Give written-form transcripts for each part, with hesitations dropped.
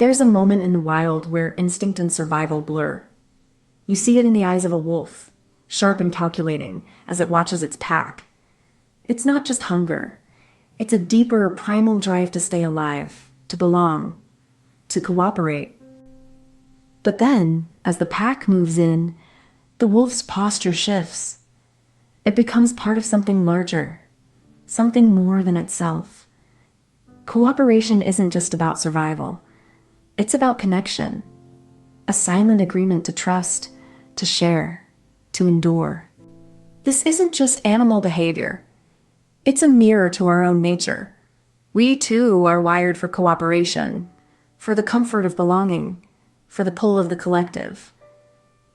There's a moment in the wild where instinct and survival blur. You see it in the eyes of a wolf, sharp and calculating, as it watches its pack. It's not just hunger. It's a deeper, primal drive to stay alive, to belong, to cooperate. But then, as the pack moves in, the wolf's posture shifts. It becomes part of something larger, something more than itself. Cooperation isn't just about survival. It's about connection, a silent agreement to trust, to share, to endure. This isn't just animal behavior. It's a mirror to our own nature. We too are wired for cooperation, for the comfort of belonging, for the pull of the collective.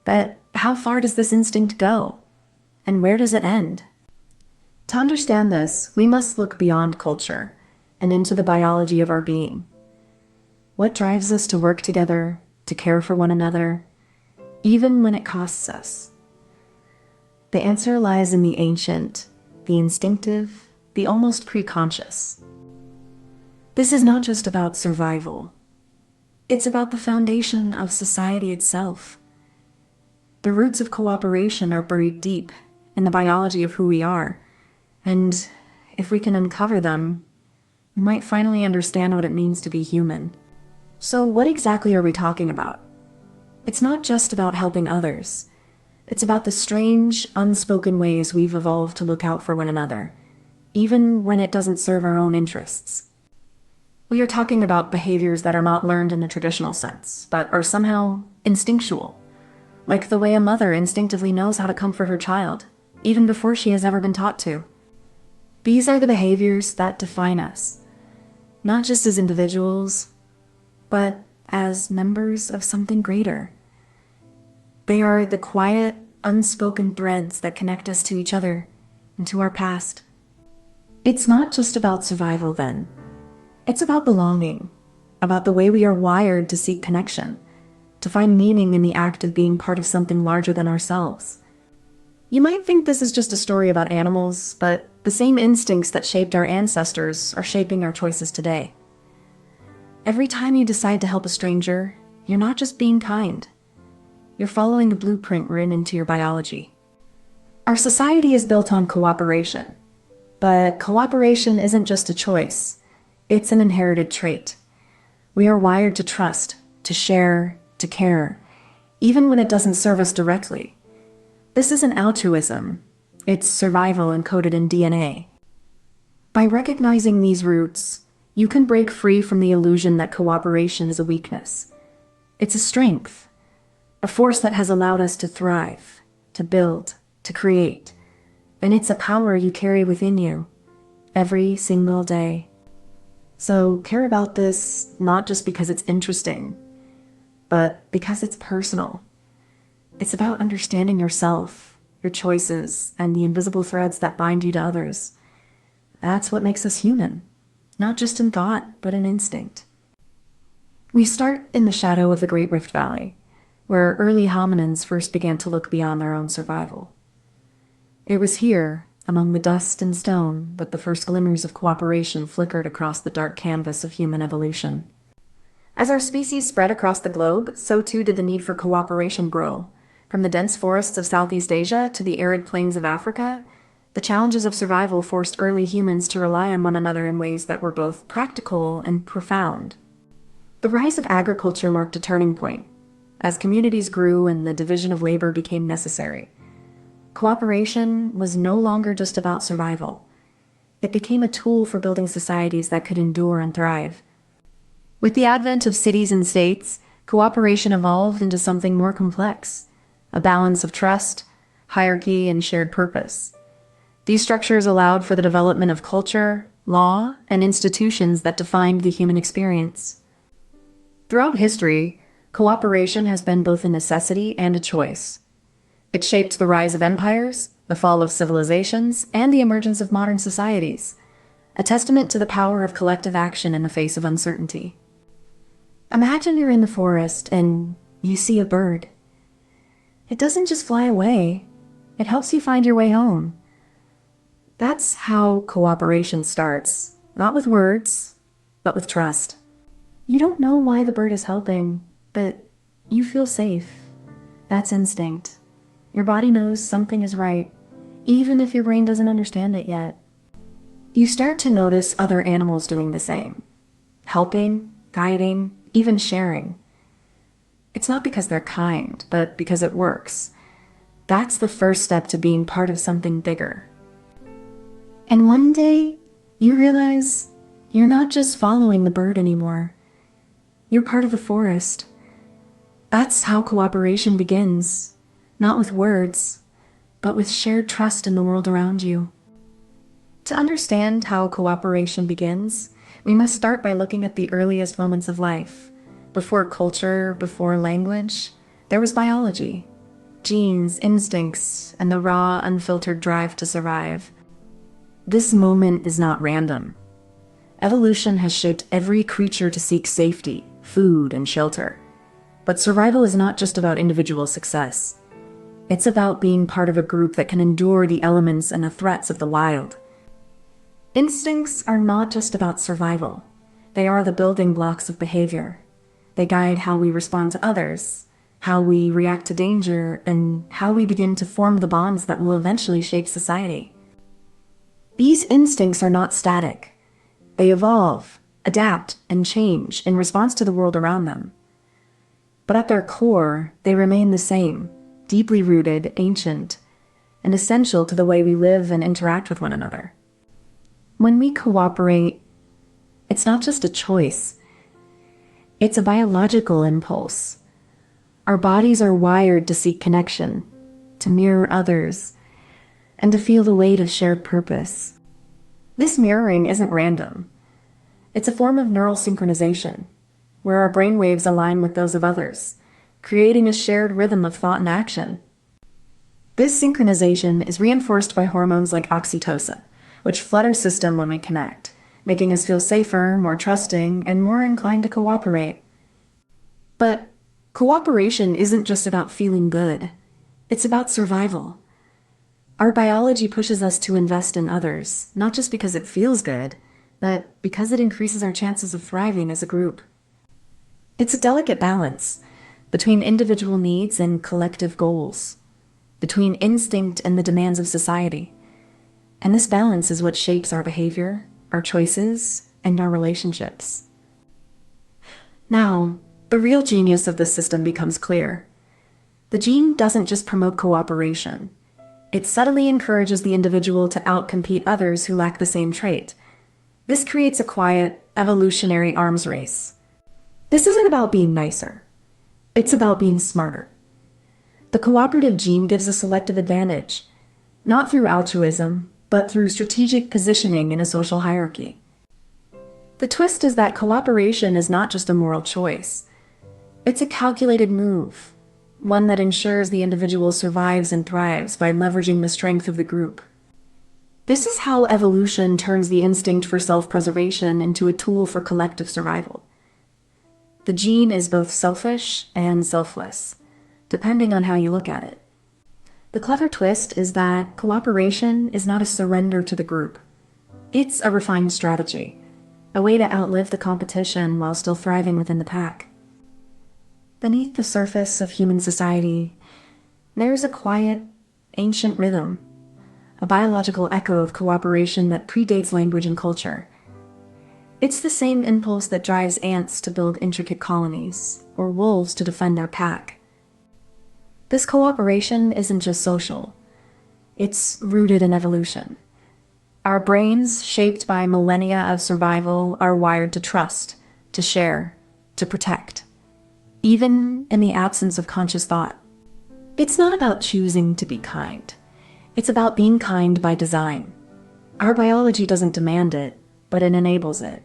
But how far does this instinct go? And where does it end? To understand this, we must look beyond culture and into the biology of our being. What drives us to work together, to care for one another, even when it costs us? The answer lies in the ancient, the instinctive, the almost preconscious. This is not just about survival. It's about the foundation of society itself. The roots of cooperation are buried deep in the biology of who we are, and if we can uncover them, we might finally understand what it means to be human. So what exactly are we talking about? It's not just about helping others. It's about the strange, unspoken ways we've evolved to look out for one another, even when it doesn't serve our own interests. We are talking about behaviors that are not learned in the traditional sense, but are somehow instinctual, like the way a mother instinctively knows how to comfort her child, even before she has ever been taught to. These are the behaviors that define us, not just as individuals, but as members of something greater. They are the quiet, unspoken threads that connect us to each other and to our past. It's not just about survival then. It's about belonging, about the way we are wired to seek connection, to find meaning in the act of being part of something larger than ourselves. You might think this is just a story about animals, but the same instincts that shaped our ancestors are shaping our choices today. Every time you decide to help a stranger, you're not just being kind. You're following the blueprint written into your biology. Our society is built on cooperation, but cooperation isn't just a choice. It's an inherited trait. We are wired to trust, to share, to care, even when it doesn't serve us directly. This isn't altruism. It's survival encoded in DNA. By recognizing these roots, you can break free from the illusion that cooperation is a weakness. It's a strength, a force that has allowed us to thrive, to build, to create. And it's a power you carry within you every single day. So care about this not just because it's interesting, but because it's personal. It's about understanding yourself, your choices, and the invisible threads that bind you to others. That's what makes us human. Not just in thought, but in instinct. We start in the shadow of the Great Rift Valley, where early hominins first began to look beyond their own survival. It was here, among the dust and stone, that the first glimmers of cooperation flickered across the dark canvas of human evolution. As our species spread across the globe, so too did the need for cooperation grow. From the dense forests of Southeast Asia to the arid plains of Africa, the challenges of survival forced early humans to rely on one another in ways that were both practical and profound. The rise of agriculture marked a turning point, as communities grew and the division of labor became necessary. Cooperation was no longer just about survival. It became a tool for building societies that could endure and thrive. With the advent of cities and states, cooperation evolved into something more complex, a balance of trust, hierarchy, and shared purpose. These structures allowed for the development of culture, law, and institutions that defined the human experience. Throughout history, cooperation has been both a necessity and a choice. It shaped the rise of empires, the fall of civilizations, and the emergence of modern societies, a testament to the power of collective action in the face of uncertainty. Imagine you're in the forest and you see a bird. It doesn't just fly away, it helps you find your way home. That's how cooperation starts, not with words, but with trust. You don't know why the bird is helping, but you feel safe. That's instinct. Your body knows something is right, even if your brain doesn't understand it yet. You start to notice other animals doing the same. Helping, guiding, even sharing. It's not because they're kind, but because it works. That's the first step to being part of something bigger. And one day, you realize you're not just following the bird anymore. You're part of the forest. That's how cooperation begins, not with words, but with shared trust in the world around you. To understand how cooperation begins, we must start by looking at the earliest moments of life. Before culture, before language, there was biology. Genes, instincts, and the raw, unfiltered drive to survive. This moment is not random. Evolution has shaped every creature to seek safety, food, and shelter. But survival is not just about individual success. It's about being part of a group that can endure the elements and the threats of the wild. Instincts are not just about survival. They are the building blocks of behavior. They guide how we respond to others, how we react to danger, and how we begin to form the bonds that will eventually shape society. These instincts are not static. They evolve, adapt, and change in response to the world around them. But at their core, they remain the same, deeply rooted, ancient, and essential to the way we live and interact with one another. When we cooperate, it's not just a choice. It's a biological impulse. Our bodies are wired to seek connection, to mirror others, and to feel the weight of shared purpose. This mirroring isn't random. It's a form of neural synchronization, where our brainwaves align with those of others, creating a shared rhythm of thought and action. This synchronization is reinforced by hormones like oxytocin, which flood our system when we connect, making us feel safer, more trusting, and more inclined to cooperate. But cooperation isn't just about feeling good. It's about survival. Our biology pushes us to invest in others, not just because it feels good, but because it increases our chances of thriving as a group. It's a delicate balance between individual needs and collective goals, between instinct and the demands of society. And this balance is what shapes our behavior, our choices, and our relationships. Now, the real genius of this system becomes clear. The gene doesn't just promote cooperation. It subtly encourages the individual to outcompete others who lack the same trait. This creates a quiet, evolutionary arms race. This isn't about being nicer. It's about being smarter. The cooperative gene gives a selective advantage, not through altruism, but through strategic positioning in a social hierarchy. The twist is that cooperation is not just a moral choice. It's a calculated move, one that ensures the individual survives and thrives by leveraging the strength of the group. This is how evolution turns the instinct for self-preservation into a tool for collective survival. The gene is both selfish and selfless, depending on how you look at it. The clever twist is that cooperation is not a surrender to the group. It's a refined strategy, a way to outlive the competition while still thriving within the pack. Beneath the surface of human society, there's a quiet, ancient rhythm, a biological echo of cooperation that predates language and culture. It's the same impulse that drives ants to build intricate colonies, or wolves to defend their pack. This cooperation isn't just social. It's rooted in evolution. Our brains, shaped by millennia of survival, are wired to trust, to share, to protect, even in the absence of conscious thought. It's not about choosing to be kind. It's about being kind by design. Our biology doesn't demand it, but it enables it,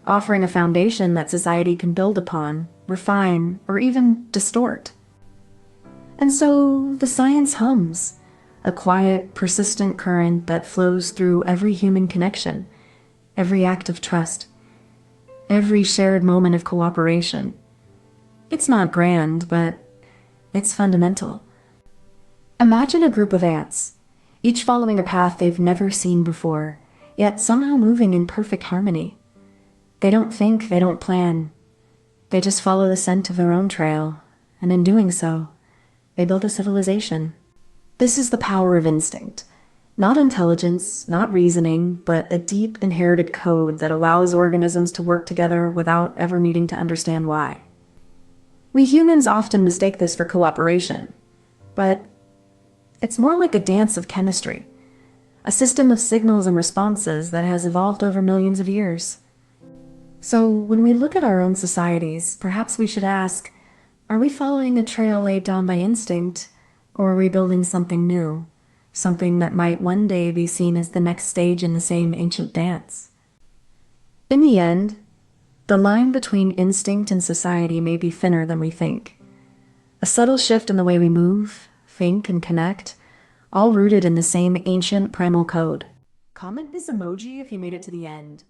offering a foundation that society can build upon, refine, or even distort. And so the science hums, a quiet, persistent current that flows through every human connection, every act of trust, every shared moment of cooperation. It's not grand, but it's fundamental. Imagine a group of ants, each following a path they've never seen before, yet somehow moving in perfect harmony. They don't think, they don't plan. They just follow the scent of their own trail, and in doing so, they build a civilization. This is the power of instinct. Not intelligence, not reasoning, but a deep inherited code that allows organisms to work together without ever needing to understand why. We humans often mistake this for cooperation, but it's more like a dance of chemistry, a system of signals and responses that has evolved over millions of years. So when we look at our own societies, perhaps we should ask, are we following a trail laid down by instinct, or are we building something new, something that might one day be seen as the next stage in the same ancient dance? In the end, the line between instinct and society may be thinner than we think. A subtle shift in the way we move, think, and connect, all rooted in the same ancient primal code. Comment this emoji if you made it to the end.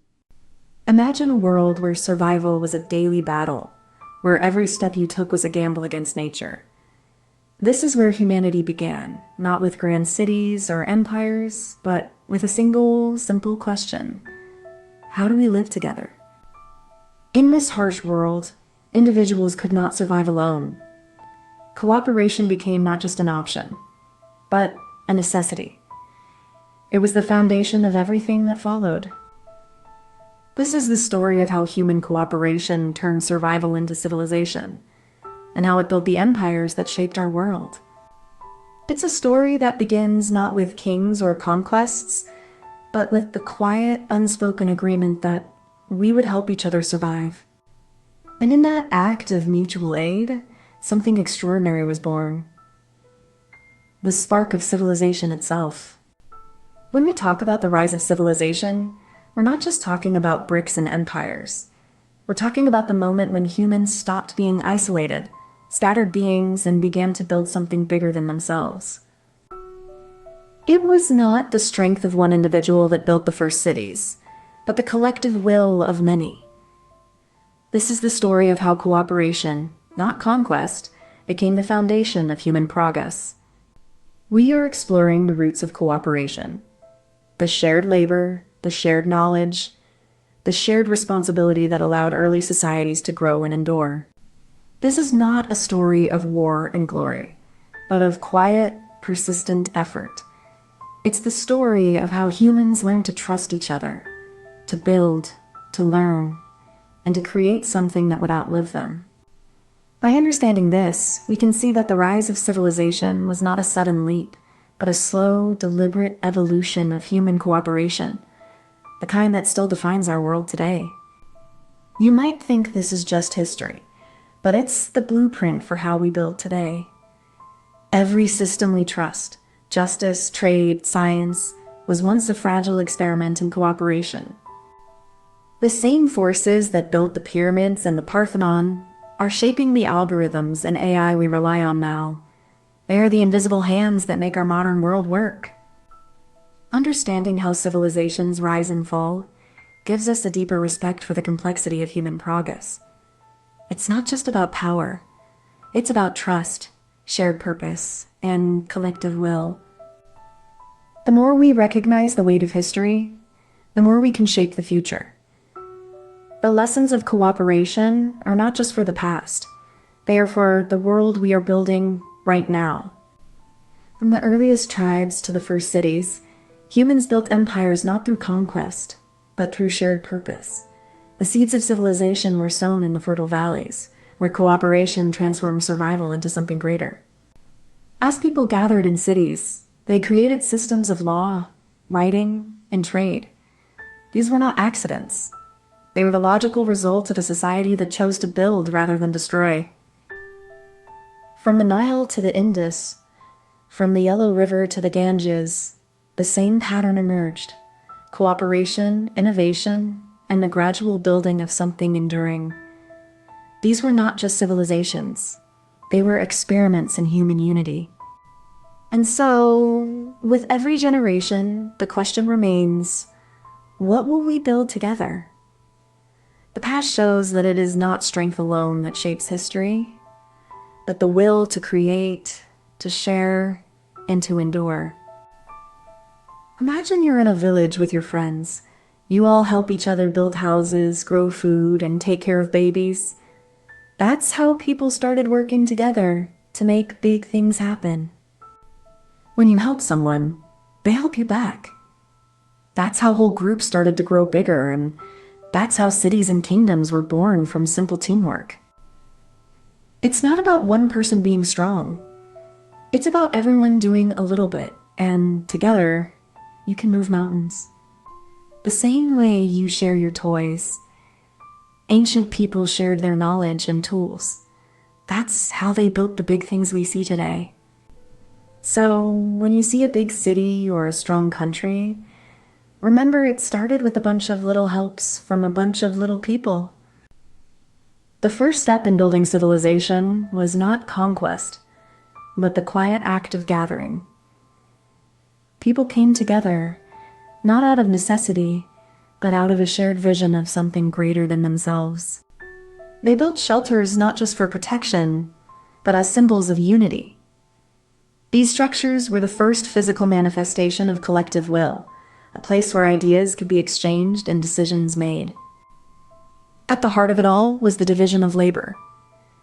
Imagine a world where survival was a daily battle, where every step you took was a gamble against nature. This is where humanity began, not with grand cities or empires, but with a single, simple question. How do we live together? In this harsh world, individuals could not survive alone. Cooperation became not just an option, but a necessity. It was the foundation of everything that followed. This is the story of how human cooperation turned survival into civilization, and how it built the empires that shaped our world. It's a story that begins not with kings or conquests, but with the quiet, unspoken agreement that we would help each other survive. And in that act of mutual aid, something extraordinary was born. The spark of civilization itself. When we talk about the rise of civilization, we're not just talking about bricks and empires. We're talking about the moment when humans stopped being isolated, scattered beings, and began to build something bigger than themselves. It was not the strength of one individual that built the first cities, but the collective will of many. This is the story of how cooperation, not conquest, became the foundation of human progress. We are exploring the roots of cooperation. The shared labor, the shared knowledge, the shared responsibility that allowed early societies to grow and endure. This is not a story of war and glory, but of quiet, persistent effort. It's the story of how humans learned to trust each other, to build, to learn, and to create something that would outlive them. By understanding this, we can see that the rise of civilization was not a sudden leap, but a slow, deliberate evolution of human cooperation, the kind that still defines our world today. You might think this is just history, but it's the blueprint for how we build today. Every system we trust, justice, trade, science, was once a fragile experiment in cooperation. The same forces that built the pyramids and the Parthenon are shaping the algorithms and AI we rely on now. They are the invisible hands that make our modern world work. Understanding how civilizations rise and fall gives us a deeper respect for the complexity of human progress. It's not just about power. It's about trust, shared purpose, and collective will. The more we recognize the weight of history, the more we can shape the future. The lessons of cooperation are not just for the past. They are for the world we are building right now. From the earliest tribes to the first cities, humans built empires not through conquest, but through shared purpose. The seeds of civilization were sown in the fertile valleys, where cooperation transformed survival into something greater. As people gathered in cities, they created systems of law, writing, and trade. These were not accidents. They were the logical result of a society that chose to build rather than destroy. From the Nile to the Indus, from the Yellow River to the Ganges, the same pattern emerged: cooperation, innovation, and the gradual building of something enduring. These were not just civilizations. They were experiments in human unity. And so, with every generation, the question remains, what will we build together? The past shows that it is not strength alone that shapes history, but the will to create, to share, and to endure. Imagine you're in a village with your friends. You all help each other build houses, grow food, and take care of babies. That's how people started working together to make big things happen. When you help someone, they help you back. That's how whole groups started to grow bigger, and that's how cities and kingdoms were born from simple teamwork. It's not about one person being strong. It's about everyone doing a little bit, and together, you can move mountains. The same way you share your toys, ancient people shared their knowledge and tools. That's how they built the big things we see today. So, when you see a big city or a strong country, remember it started with a bunch of little helps from a bunch of little people. The first step in building civilization was not conquest, but the quiet act of gathering. People came together, not out of necessity, but out of a shared vision of something greater than themselves. They built shelters not just for protection, but as symbols of unity. These structures were the first physical manifestation of collective will, a place where ideas could be exchanged and decisions made. At the heart of it all was the division of labor.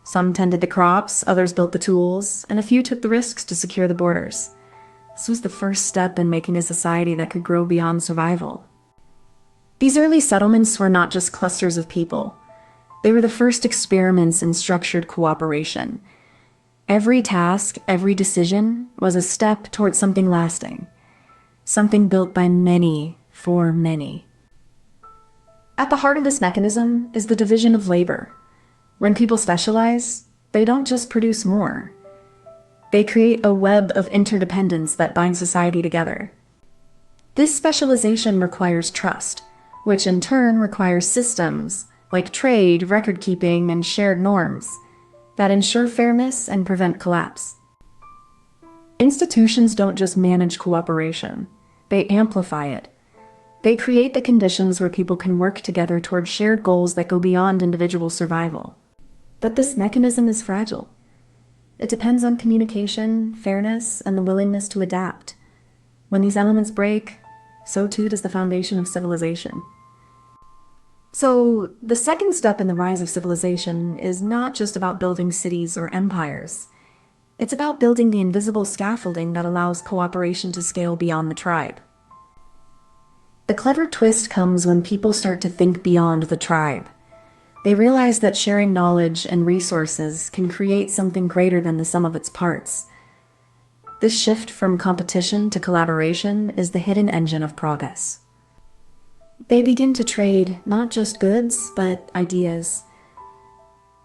Some tended the crops, others built the tools, and a few took the risks to secure the borders. This was the first step in making a society that could grow beyond survival. These early settlements were not just clusters of people. They were the first experiments in structured cooperation. Every task, every decision was a step towards something lasting, something built by many for many. At the heart of this mechanism is the division of labor. When people specialize, they don't just produce more. They create a web of interdependence that binds society together. This specialization requires trust, which in turn requires systems like trade, record-keeping, and shared norms that ensure fairness and prevent collapse. Institutions don't just manage cooperation, they amplify it. They create the conditions where people can work together toward shared goals that go beyond individual survival. But this mechanism is fragile. It depends on communication, fairness, and the willingness to adapt. When these elements break, so too does the foundation of civilization. So, the second step in the rise of civilization is not just about building cities or empires. It's about building the invisible scaffolding that allows cooperation to scale beyond the tribe. The clever twist comes when people start to think beyond the tribe. They realize that sharing knowledge and resources can create something greater than the sum of its parts. This shift from competition to collaboration is the hidden engine of progress. They begin to trade not just goods, but ideas.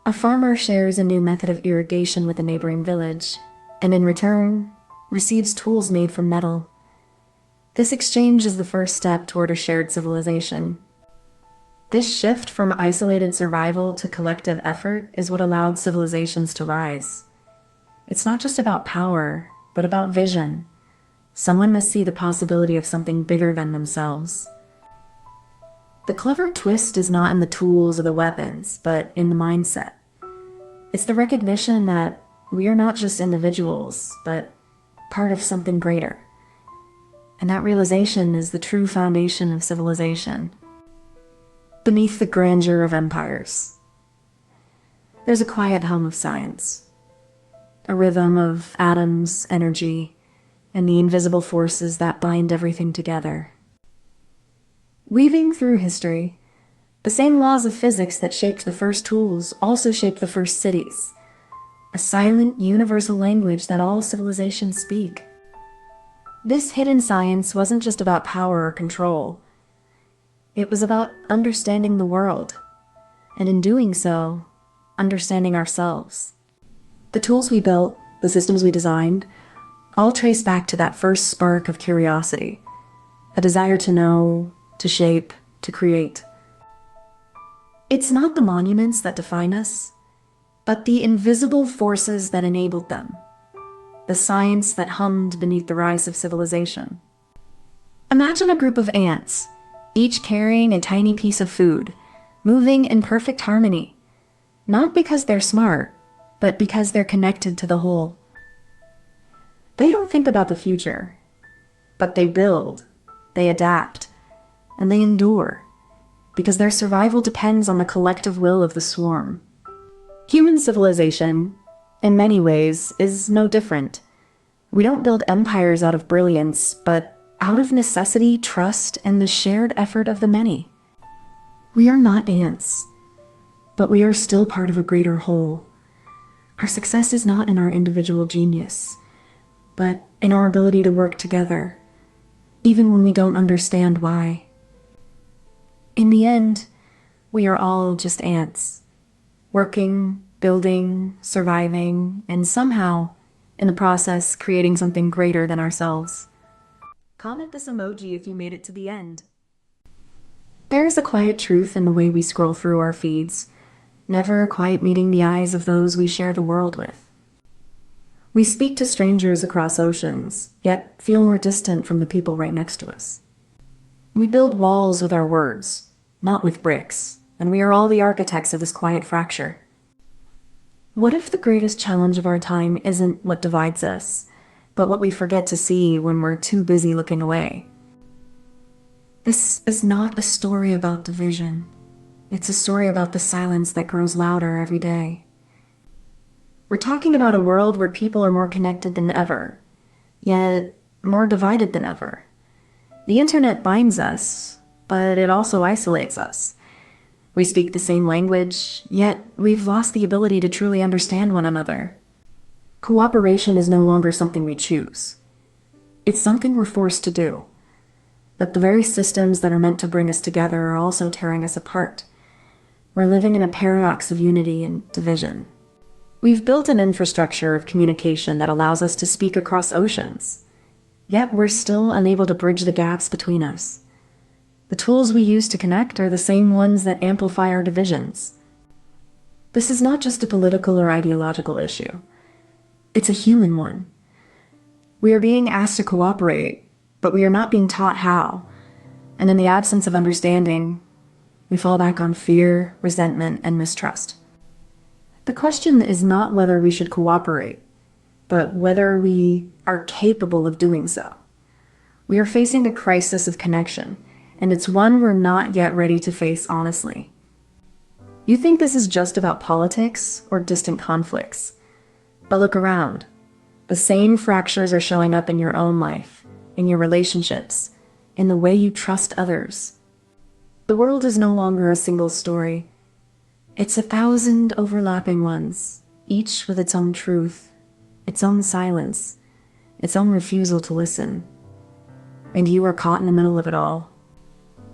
A farmer shares a new method of irrigation with a neighboring village, and in return, receives tools made from metal. This exchange is the first step toward a shared civilization. This shift from isolated survival to collective effort is what allowed civilizations to rise. It's not just about power, but about vision. Someone must see the possibility of something bigger than themselves. The clever twist is not in the tools or the weapons, but in the mindset. It's the recognition that we are not just individuals, but part of something greater. And that realization is the true foundation of civilization. Beneath the grandeur of empires, there's a quiet hum of science, a rhythm of atoms, energy, and the invisible forces that bind everything together. Weaving through history, the same laws of physics that shaped the first tools also shaped the first cities, a silent, universal language that all civilizations speak. This hidden science wasn't just about power or control. It was about understanding the world, and in doing so, understanding ourselves. The tools we built, the systems we designed, all trace back to that first spark of curiosity, a desire to know, to shape, to create. It's not the monuments that define us, but the invisible forces that enabled them, the science that hummed beneath the rise of civilization. Imagine a group of ants, each carrying a tiny piece of food, moving in perfect harmony, not because they're smart, but because they're connected to the whole. They don't think about the future, but they build, they adapt, and they endure, because their survival depends on the collective will of the swarm. Human civilization, in many ways, is no different. We don't build empires out of brilliance, but out of necessity, trust, and the shared effort of the many. We are not ants, but we are still part of a greater whole. Our success is not in our individual genius, but in our ability to work together, even when we don't understand why. In the end, we are all just ants, working, building, surviving, and somehow, in the process, creating something greater than ourselves. Comment this emoji if you made it to the end. There is a quiet truth in the way we scroll through our feeds, never quite meeting the eyes of those we share the world with. We speak to strangers across oceans, yet feel more distant from the people right next to us. We build walls with our words, not with bricks, and we are all the architects of this quiet fracture. What if the greatest challenge of our time isn't what divides us, but what we forget to see when we're too busy looking away? This is not a story about division. It's a story about the silence that grows louder every day. We're talking about a world where people are more connected than ever, yet more divided than ever. The internet binds us, but it also isolates us. We speak the same language, yet we've lost the ability to truly understand one another. Cooperation is no longer something we choose. It's something we're forced to do. But the very systems that are meant to bring us together are also tearing us apart. We're living in a paradox of unity and division. We've built an infrastructure of communication that allows us to speak across oceans, yet we're still unable to bridge the gaps between us. The tools we use to connect are the same ones that amplify our divisions. This is not just a political or ideological issue. It's a human one. We are being asked to cooperate, but we are not being taught how. And in the absence of understanding, we fall back on fear, resentment, and mistrust. The question is not whether we should cooperate, but whether we are capable of doing so. We are facing a crisis of connection, and it's one we're not yet ready to face honestly. You think this is just about politics or distant conflicts, but look around. The same fractures are showing up in your own life, in your relationships, in the way you trust others. The world is no longer a single story. It's 1,000 overlapping ones, each with its own truth, its own silence, its own refusal to listen. And you are caught in the middle of it all.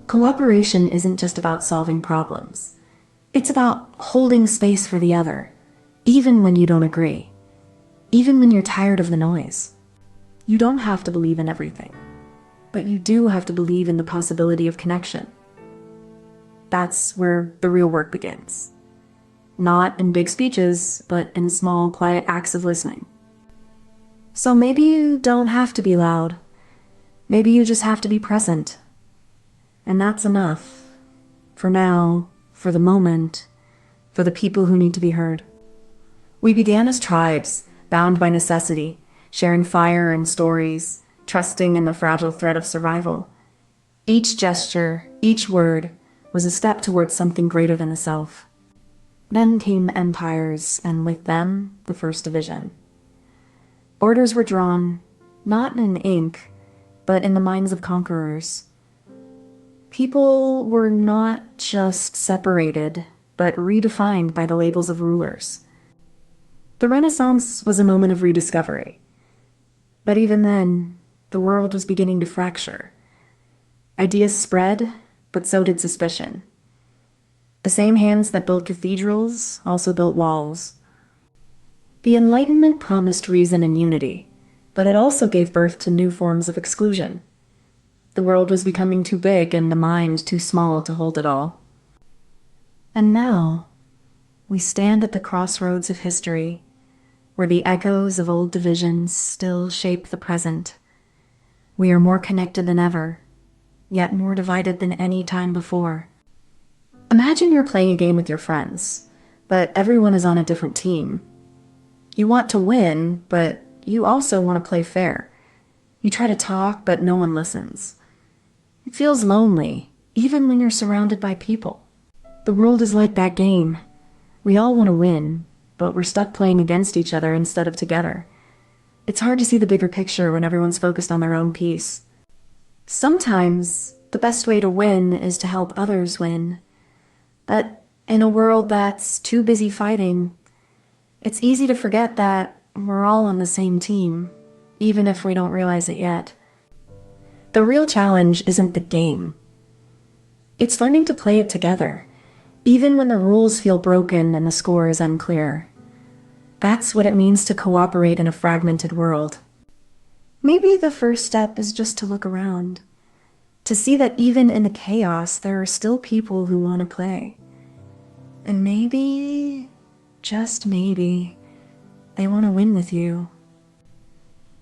Cooperation isn't just about solving problems. It's about holding space for the other, even when you don't agree, even when you're tired of the noise. You don't have to believe in everything, but you do have to believe in the possibility of connection. That's where the real work begins. Not in big speeches, but in small, quiet acts of listening. So maybe you don't have to be loud. Maybe you just have to be present. And that's enough. For now, for the moment, for the people who need to be heard. We began as tribes, bound by necessity, sharing fire and stories, trusting in the fragile thread of survival. Each gesture, each word, was a step towards something greater than the self. Then came empires, and with them, the first division. Borders were drawn, not in ink, but in the minds of conquerors. People were not just separated, but redefined by the labels of rulers. The Renaissance was a moment of rediscovery. But even then, the world was beginning to fracture. Ideas spread, but so did suspicion. The same hands that built cathedrals also built walls. The Enlightenment promised reason and unity, but it also gave birth to new forms of exclusion. The world was becoming too big and the mind too small to hold it all. And now, we stand at the crossroads of history, where the echoes of old divisions still shape the present. We are more connected than ever, yet more divided than any time before. Imagine you're playing a game with your friends, but everyone is on a different team. You want to win, but you also want to play fair. You try to talk, but no one listens. It feels lonely, even when you're surrounded by people. The world is like that game. We all want to win, but we're stuck playing against each other instead of together. It's hard to see the bigger picture when everyone's focused on their own piece. Sometimes, the best way to win is to help others win. But in a world that's too busy fighting, it's easy to forget that we're all on the same team, even if we don't realize it yet. The real challenge isn't the game. It's learning to play it together, even when the rules feel broken and the score is unclear. That's what it means to cooperate in a fragmented world. Maybe the first step is just to look around, to see that even in the chaos, there are still people who want to play. And maybe, just maybe, they want to win with you.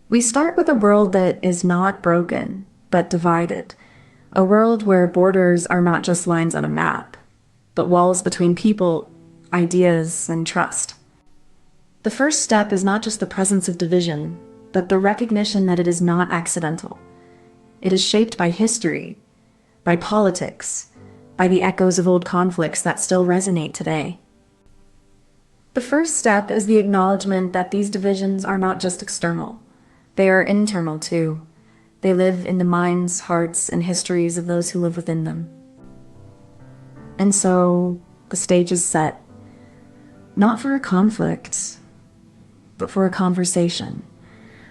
We start with a world that is not broken, but divided. A world where borders are not just lines on a map, but walls between people, ideas, and trust. The first step is not just the presence of division, but the recognition that it is not accidental. It is shaped by history, by politics, by the echoes of old conflicts that still resonate today. The first step is the acknowledgement that these divisions are not just external. They are internal too. They live in the minds, hearts, and histories of those who live within them. And so, the stage is set. Not for a conflict, but for a conversation.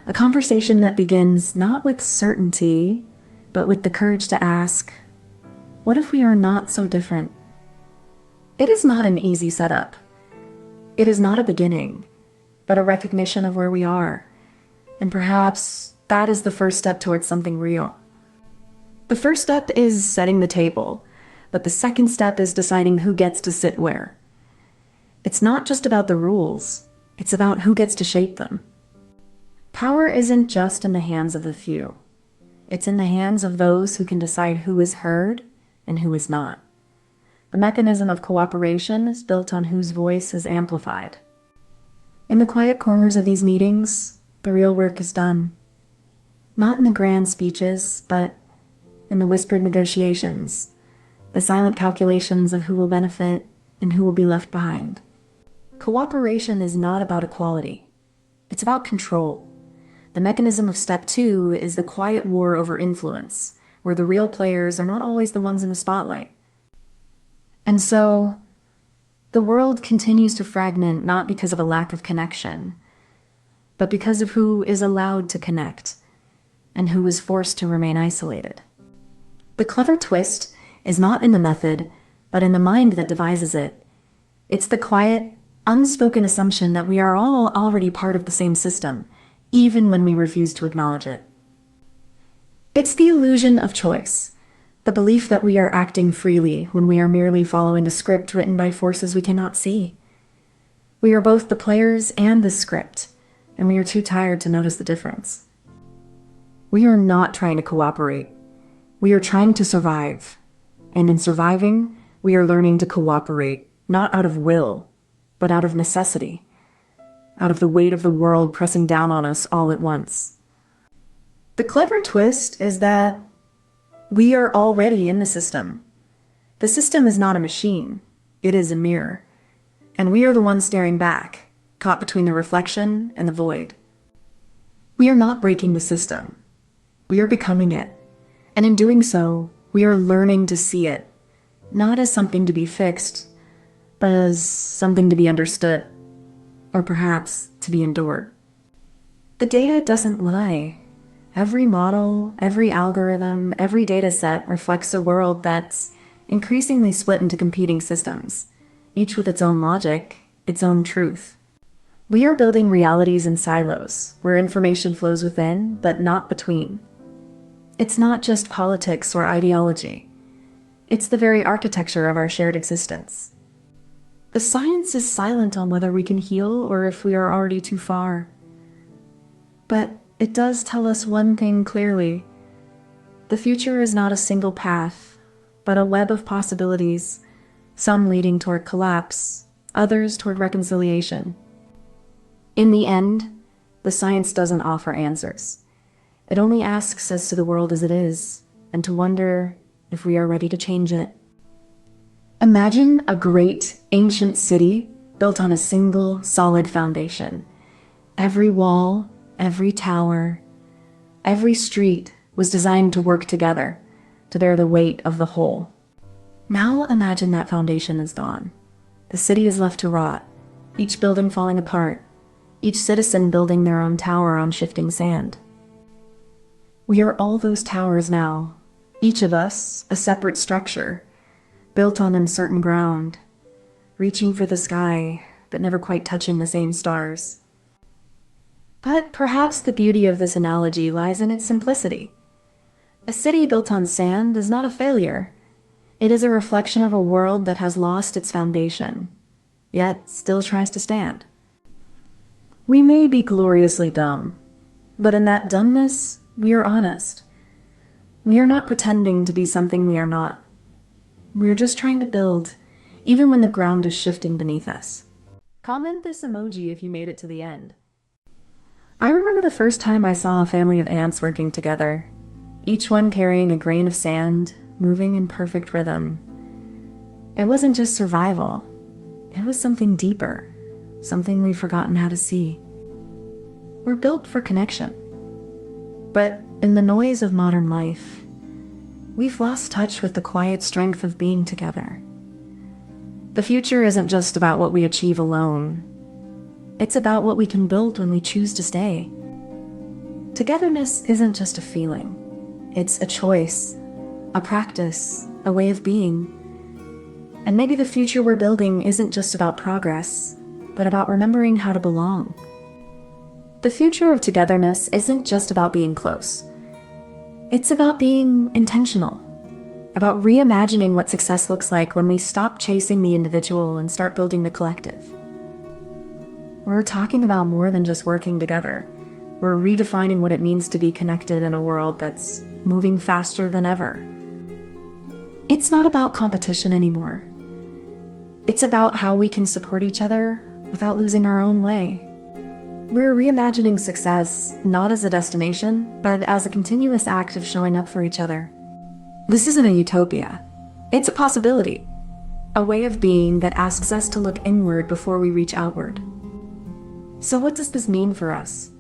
A conversation that begins not with certainty, but with the courage to ask, what if we are not so different? It is not an easy setup. It is not a beginning, but a recognition of where we are. And perhaps that is the first step towards something real. The first step is setting the table, but the second step is deciding who gets to sit where. It's not just about the rules. It's about who gets to shape them. Power isn't just in the hands of the few. It's in the hands of those who can decide who is heard and who is not. The mechanism of cooperation is built on whose voice is amplified. In the quiet corners of these meetings, the real work is done. Not in the grand speeches, but in the whispered negotiations, the silent calculations of who will benefit and who will be left behind. Cooperation is not about equality. It's about control. The mechanism of step 2 is the quiet war over influence, where the real players are not always the ones in the spotlight. And so, the world continues to fragment not because of a lack of connection, but because of who is allowed to connect and who is forced to remain isolated. The clever twist is not in the method, but in the mind that devises it. It's the quiet, unspoken assumption that we are all already part of the same system, even when we refuse to acknowledge it. It's the illusion of choice, the belief that we are acting freely when we are merely following a script written by forces we cannot see. We are both the players and the script, and we are too tired to notice the difference. We are not trying to cooperate. We are trying to survive. And in surviving, we are learning to cooperate, not out of will, but out of necessity, out of the weight of the world pressing down on us all at once. The clever twist is that we are already in the system. The system is not a machine, it is a mirror. And we are the ones staring back, caught between the reflection and the void. We are not breaking the system. We are becoming it. And in doing so, we are learning to see it, not as something to be fixed, but as something to be understood, or perhaps to be endured. The data doesn't lie. Every model, every algorithm, every data set reflects a world that's increasingly split into competing systems, each with its own logic, its own truth. We are building realities in silos, where information flows within, but not between. It's not just politics or ideology. It's the very architecture of our shared existence. The science is silent on whether we can heal or if we are already too far. But it does tell us one thing clearly. The future is not a single path, but a web of possibilities, some leading toward collapse, others toward reconciliation. In the end, the science doesn't offer answers. It only asks as to the world as it is, and to wonder if we are ready to change it. Imagine a great ancient city built on a single solid foundation. Every wall, every tower, every street was designed to work together, to bear the weight of the whole. Now imagine that foundation is gone. The city is left to rot, each building falling apart, each citizen building their own tower on shifting sand. We are all those towers now, each of us a separate structure, built on uncertain ground, reaching for the sky, but never quite touching the same stars. But perhaps the beauty of this analogy lies in its simplicity. A city built on sand is not a failure. It is a reflection of a world that has lost its foundation, yet still tries to stand. We may be gloriously dumb, but in that dumbness, we are honest. We are not pretending to be something we are not. We are just trying to build, even when the ground is shifting beneath us. Comment this emoji if you made it to the end. I remember the first time I saw a family of ants working together, each one carrying a grain of sand, moving in perfect rhythm. It wasn't just survival. It was something deeper, something we've forgotten how to see. We're built for connection. But in the noise of modern life, we've lost touch with the quiet strength of being together. The future isn't just about what we achieve alone. It's about what we can build when we choose to stay. Togetherness isn't just a feeling. It's a choice, a practice, a way of being. And maybe the future we're building isn't just about progress, but about remembering how to belong. The future of togetherness isn't just about being close. It's about being intentional, about reimagining what success looks like when we stop chasing the individual and start building the collective. We're talking about more than just working together. We're redefining what it means to be connected in a world that's moving faster than ever. It's not about competition anymore. It's about how we can support each other without losing our own way. We're reimagining success not as a destination, but as a continuous act of showing up for each other. This isn't a utopia. It's a possibility, a way of being that asks us to look inward before we reach outward. So what does this mean for us?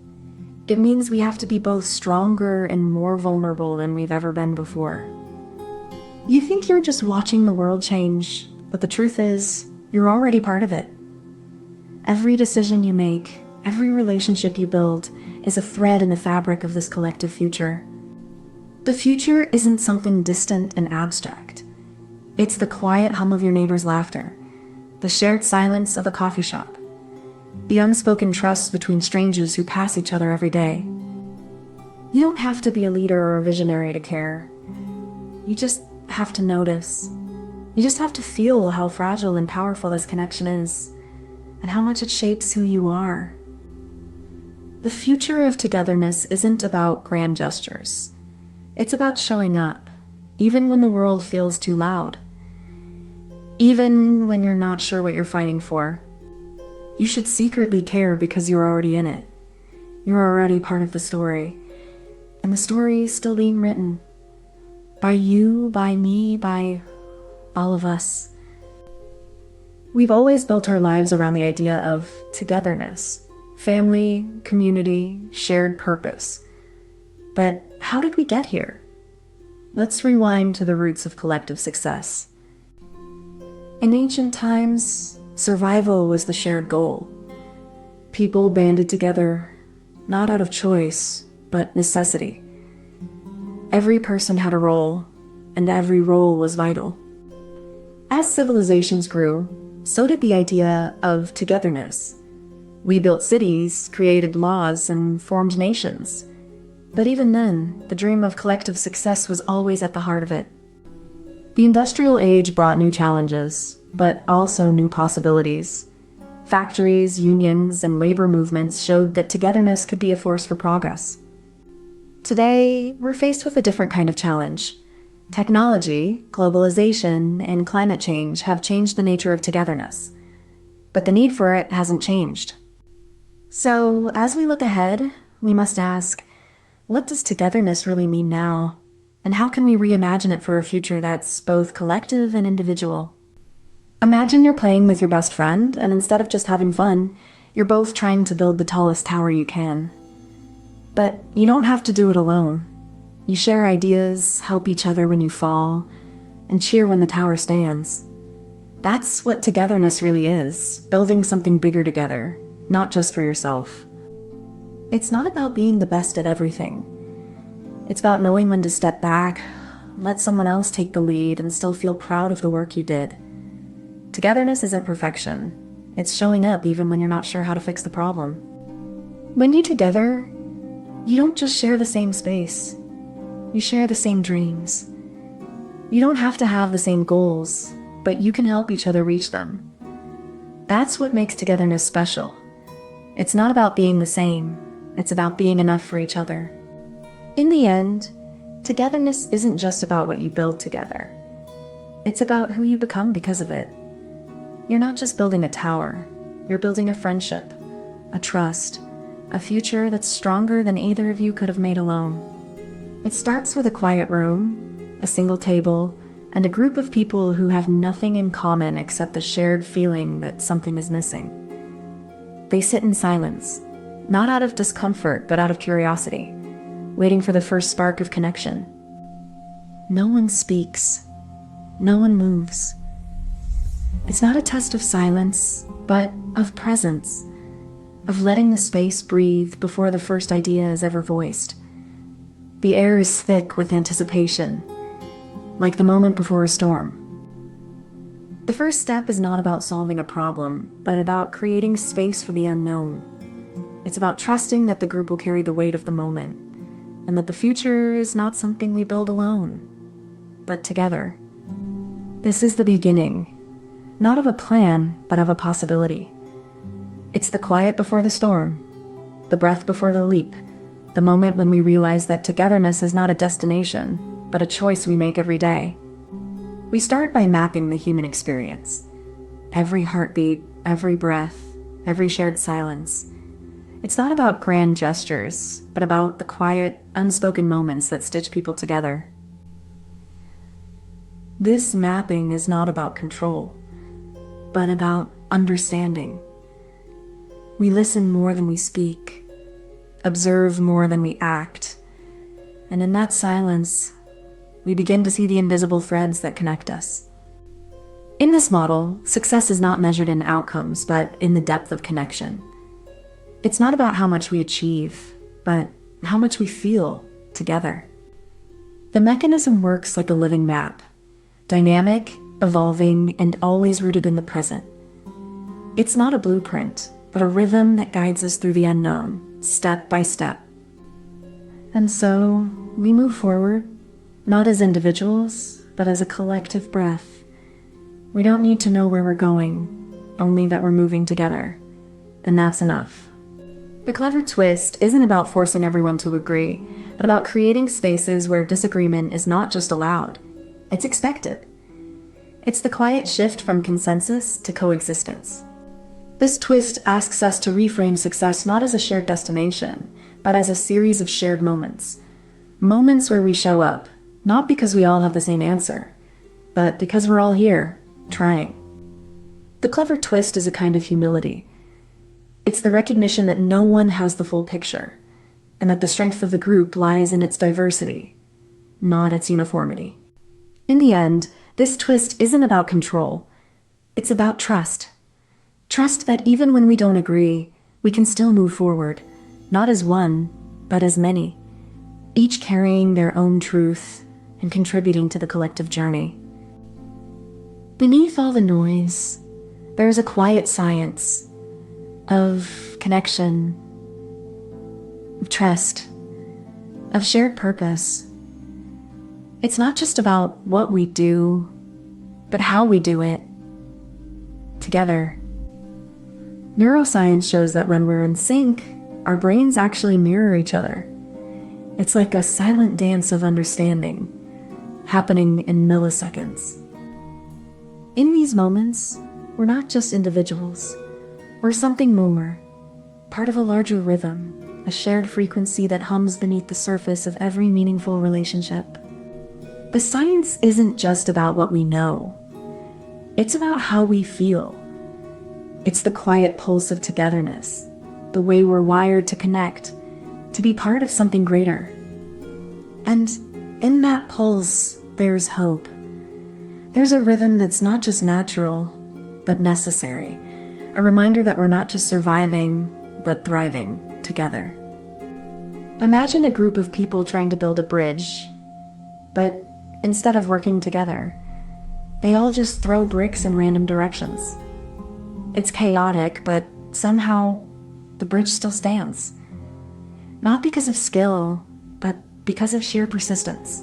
It means we have to be both stronger and more vulnerable than we've ever been before. You think you're just watching the world change, but the truth is, you're already part of it. Every decision you make, every relationship you build, is a thread in the fabric of this collective future. The future isn't something distant and abstract. It's the quiet hum of your neighbor's laughter, the shared silence of a coffee shop, the unspoken trust between strangers who pass each other every day. You don't have to be a leader or a visionary to care. You just have to notice. You just have to feel how fragile and powerful this connection is, and how much it shapes who you are. The future of togetherness isn't about grand gestures. It's about showing up, even when the world feels too loud. Even when you're not sure what you're fighting for. You should secretly care because you're already in it. You're already part of the story. And the story is still being written. By you, by me, by all of us. We've always built our lives around the idea of togetherness. Family, community, shared purpose. But how did we get here? Let's rewind to the roots of collective success. In ancient times, survival was the shared goal. People banded together, not out of choice, but necessity. Every person had a role, and every role was vital. As civilizations grew, so did the idea of togetherness. We built cities, created laws, and formed nations. But even then, the dream of collective success was always at the heart of it. The industrial age brought new challenges, but also new possibilities. Factories, unions, and labor movements showed that togetherness could be a force for progress. Today, we're faced with a different kind of challenge. Technology, globalization, and climate change have changed the nature of togetherness, but the need for it hasn't changed. So, as we look ahead, we must ask, what does togetherness really mean now? And how can we reimagine it for a future that's both collective and individual? Imagine you're playing with your best friend, and instead of just having fun, you're both trying to build the tallest tower you can. But you don't have to do it alone. You share ideas, help each other when you fall, and cheer when the tower stands. That's what togetherness really is, building something bigger together, not just for yourself. It's not about being the best at everything. It's about knowing when to step back, let someone else take the lead, and still feel proud of the work you did. Togetherness isn't perfection. It's showing up even when you're not sure how to fix the problem. When you're together, you don't just share the same space. You share the same dreams. You don't have to have the same goals, but you can help each other reach them. That's what makes togetherness special. It's not about being the same. It's about being enough for each other. In the end, togetherness isn't just about what you build together. It's about who you become because of it. You're not just building a tower. You're building a friendship, a trust, a future that's stronger than either of you could have made alone. It starts with a quiet room, a single table, and a group of people who have nothing in common except the shared feeling that something is missing. They sit in silence, not out of discomfort, but out of curiosity, waiting for the first spark of connection. No one speaks. No one moves. It's not a test of silence, but of presence, of letting the space breathe before the first idea is ever voiced. The air is thick with anticipation, like the moment before a storm. The first step is not about solving a problem, but about creating space for the unknown. It's about trusting that the group will carry the weight of the moment, and that the future is not something we build alone, but together. This is the beginning, not of a plan, but of a possibility. It's the quiet before the storm, the breath before the leap, the moment when we realize that togetherness is not a destination, but a choice we make every day. We start by mapping the human experience. Every heartbeat, every breath, every shared silence. It's not about grand gestures, but about the quiet, unspoken moments that stitch people together. This mapping is not about control, but about understanding. We listen more than we speak, observe more than we act, and in that silence, we begin to see the invisible threads that connect us. In this model, success is not measured in outcomes, but in the depth of connection. It's not about how much we achieve, but how much we feel together. The mechanism works like a living map, dynamic, evolving, and always rooted in the present. It's not a blueprint, but a rhythm that guides us through the unknown, step by step. And so, we move forward, not as individuals, but as a collective breath. We don't need to know where we're going, only that we're moving together. And that's enough. The clever twist isn't about forcing everyone to agree, but about creating spaces where disagreement is not just allowed, it's expected. It's the quiet shift from consensus to coexistence. This twist asks us to reframe success not as a shared destination, but as a series of shared moments. Moments where we show up, not because we all have the same answer, but because we're all here, trying. The clever twist is a kind of humility. It's the recognition that no one has the full picture, and that the strength of the group lies in its diversity, not its uniformity. In the end, this twist isn't about control. It's about trust. Trust that even when we don't agree, we can still move forward, not as one, but as many, each carrying their own truth and contributing to the collective journey. Beneath all the noise, there's a quiet science of connection, of trust, of shared purpose. It's not just about what we do, but how we do it together. Neuroscience shows that when we're in sync, our brains actually mirror each other. It's like a silent dance of understanding, happening in milliseconds. In these moments, we're not just individuals. We're something more, part of a larger rhythm, a shared frequency that hums beneath the surface of every meaningful relationship. The science isn't just about what we know. It's about how we feel. It's the quiet pulse of togetherness, the way we're wired to connect, to be part of something greater. And in that pulse, there's hope. There's a rhythm that's not just natural, but necessary. A reminder that we're not just surviving, but thriving together. Imagine a group of people trying to build a bridge, but instead of working together, they all just throw bricks in random directions. It's chaotic, but somehow the bridge still stands. Not because of skill, but because of sheer persistence.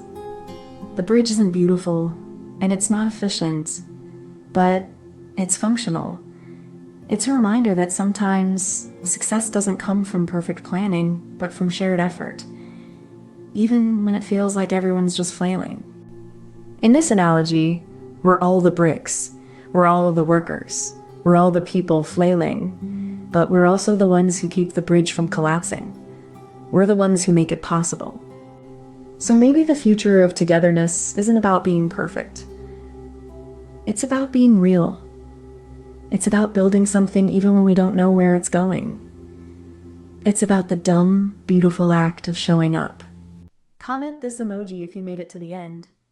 The bridge isn't beautiful, and it's not efficient, but it's functional. It's a reminder that sometimes success doesn't come from perfect planning, but from shared effort, even when it feels like everyone's just flailing. In this analogy, we're all the bricks, we're all the workers, we're all the people flailing, but we're also the ones who keep the bridge from collapsing. We're the ones who make it possible. So maybe the future of togetherness isn't about being perfect. It's about being real. It's about building something even when we don't know where it's going. It's about the dumb, beautiful act of showing up. Comment this emoji if you made it to the end.